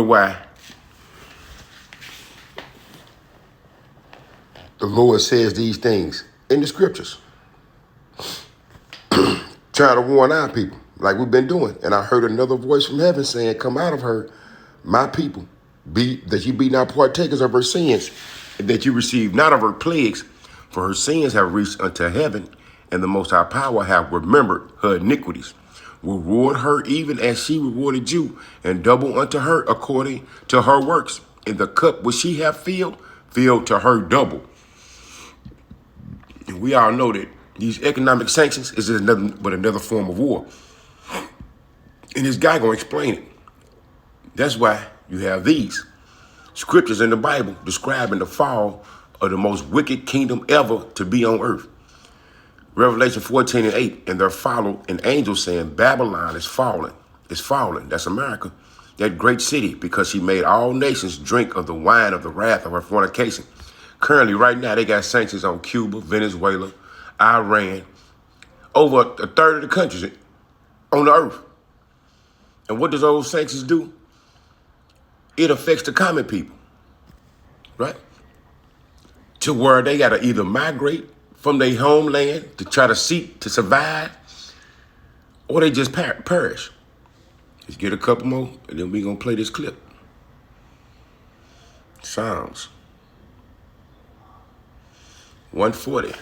why the Lord says these things in the scriptures. Trying to warn our people like we've been doing. And I heard another voice from heaven saying, come out of her, my people, that ye be not partakers of her sins, and that you receive not of her plagues, for her sins have reached unto heaven, and the Most High Power have remembered her iniquities. Will reward her even as she rewarded you, and double unto her according to her works. In the cup which she hath filled to her double. And we all know that these economic sanctions is just another form of war. And this guy gonna explain it. That's why you have these scriptures in the Bible describing the fall of the most wicked kingdom ever to be on earth. Revelation 14:8, and there followed an angel saying, Babylon is fallen. It's fallen. That's America. That great city, because she made all nations drink of the wine of the wrath of her fornication. Currently, right now, they got sanctions on Cuba, Venezuela, Iran, over a third of the countries on the earth. And what does those sanctions do? It affects the common people, right? To where they got to either migrate from their homeland to try to seek to survive, or they just perish. Let's get a couple more, and then we're going to play this clip. Psalms 140.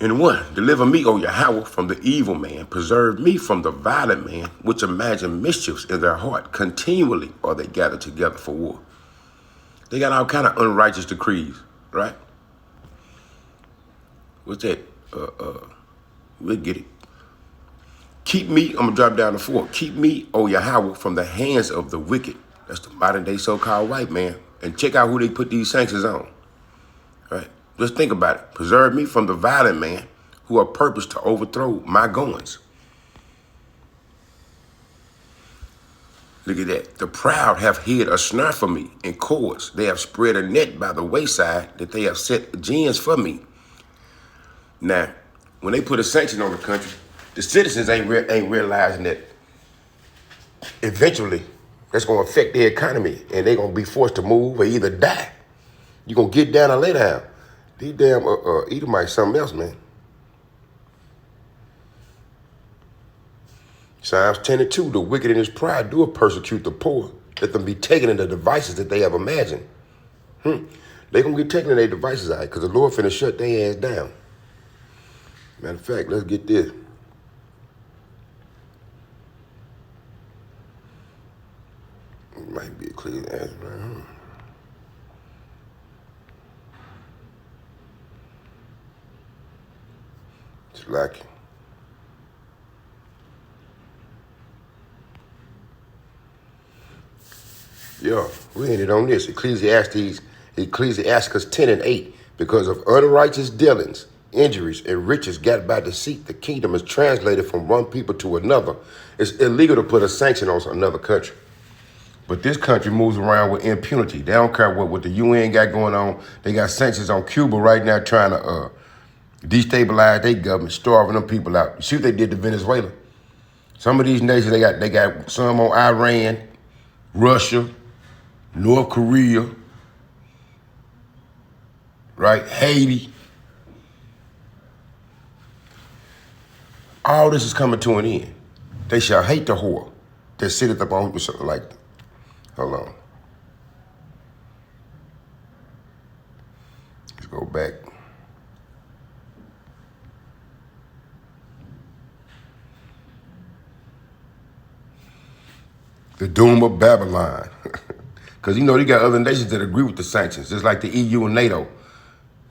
And 1, deliver me, O Yahweh, from the evil man. Preserve me from the violent man, which imagine mischiefs in their heart. Continually are they gathered together for war. They got all kind of unrighteous decrees, right? What's that? We'll get it. Keep me, I'm going to drop down to 4. Keep me, O Yahweh, from the hands of the wicked. That's the modern day so-called white man. And check out who they put these sanctions on, right? Just think about it. Preserve me from the violent man who are purposed to overthrow my goings. Look at that. The proud have hid a snare for me in cords. They have spread a net by the wayside that they have set gins for me. Now, when they put a sanction on the country, the citizens ain't realizing that eventually that's going to affect their economy and they're going to be forced to move or either die. You're going to get down or lay down. These damn Edomites something else, man. Psalms 10:2, the wicked in his pride do persecute the poor. Let them be taken in the devices that they have imagined. They're going to get taken in their devices out because the Lord finna shut their ass down. Matter of fact, let's get this. It might be a clear answer, right? Sirach. Yeah, we ended on this. Ecclesiastes 10:8. Because of unrighteous dealings, injuries, and riches got by deceit, the kingdom is translated from one people to another. It's illegal to put a sanction on another country. But this country moves around with impunity. They don't care what the UN got going on. They got sanctions on Cuba right now trying to destabilize their government, starving them people out. You see what they did to Venezuela. Some of these nations, they got some on Iran, Russia, North Korea, right? Haiti. All this is coming to an end. They shall hate the whore that sitteth upon something like that. Hold on. Let's go back. The doom of Babylon. Because, you got other nations that agree with the sanctions, just like the EU and NATO.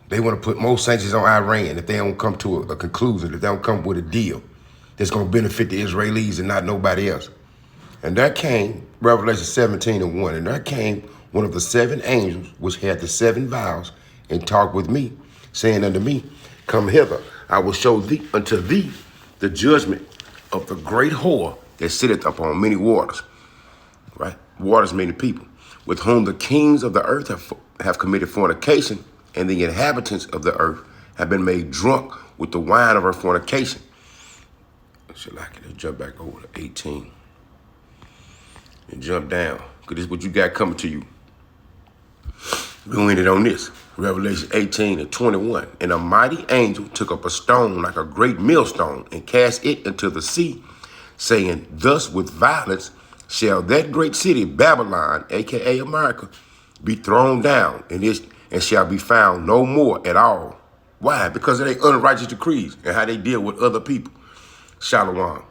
They want to put more sanctions on Iran if they don't come to a conclusion, if they don't come with a deal that's going to benefit the Israelis and not nobody else. And there came, Revelation 17:1, and there came one of the 7 angels which had the 7 vials and talked with me, saying unto me, come hither, I will show thee unto thee the judgment of the great whore that sitteth upon many waters, right? Waters meaning people, with whom the kings of the earth have committed fornication, and the inhabitants of the earth have been made drunk with the wine of her fornication. So I can jump back over to 18 and jump down. Because this is what you got coming to you. We'll end it on this. Revelation 18:21. And a mighty angel took up a stone like a great millstone and cast it into the sea, saying, thus with violence shall that great city Babylon, aka America, be thrown down, and shall be found no more at all. Why? Because of their unrighteous decrees and how they deal with other people. Shalom.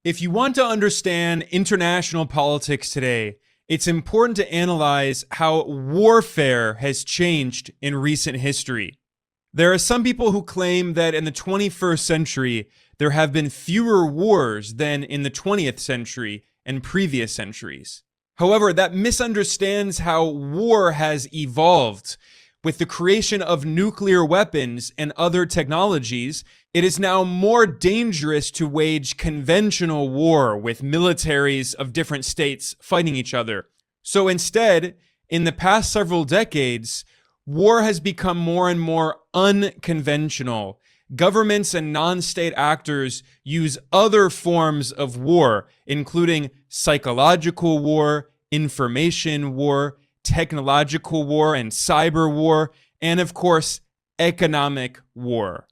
If you want to understand international politics today, it's important to analyze how warfare has changed in recent history. There are some people who claim that in the 21st century, there have been fewer wars than in the 20th century and previous centuries. However, that misunderstands how war has evolved. With the creation of nuclear weapons and other technologies, it is now more dangerous to wage conventional war with militaries of different states fighting each other. So instead, in the past several decades, war has become more and more unconventional. Governments and non-state actors use other forms of war, including psychological war, information war, technological war and cyber war, and of course, economic war.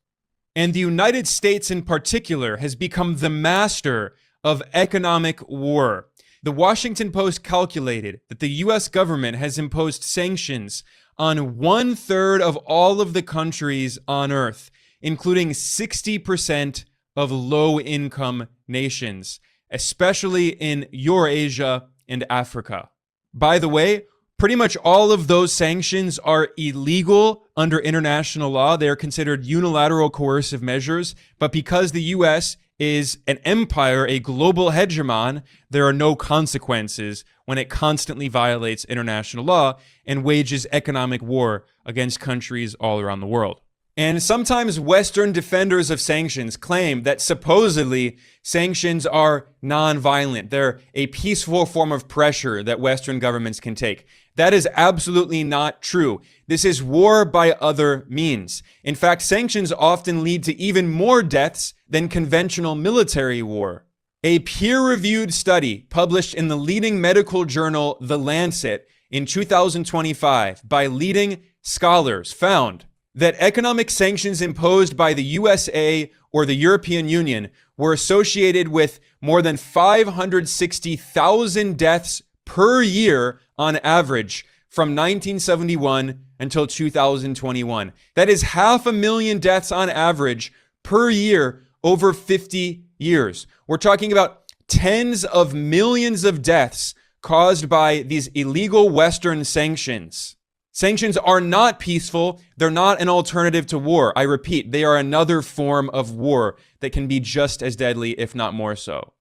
And the United States in particular has become the master of economic war. The Washington Post calculated that the US government has imposed sanctions on 1/3 of all of the countries on Earth, including 60% of low-income nations, especially in Eurasia and Africa. By the way, pretty much all of those sanctions are illegal under international law. They are considered unilateral coercive measures, but because the US is an empire, a global hegemon, there are no consequences when it constantly violates international law and wages economic war against countries all around the world. And sometimes Western defenders of sanctions claim that supposedly sanctions are non-violent. They're a peaceful form of pressure that Western governments can take. That is absolutely not true. This is war by other means. In fact, sanctions often lead to even more deaths than conventional military war. A peer-reviewed study published in the leading medical journal The Lancet in 2025 by leading scholars found that economic sanctions imposed by the USA or the European Union were associated with more than 560,000 deaths per year on average from 1971 until 2021. That is 500,000 deaths on average per year over 50 years. We're talking about tens of millions of deaths caused by these illegal Western sanctions. Sanctions are not peaceful. They're not an alternative to war. I repeat, they are another form of war that can be just as deadly, if not more so.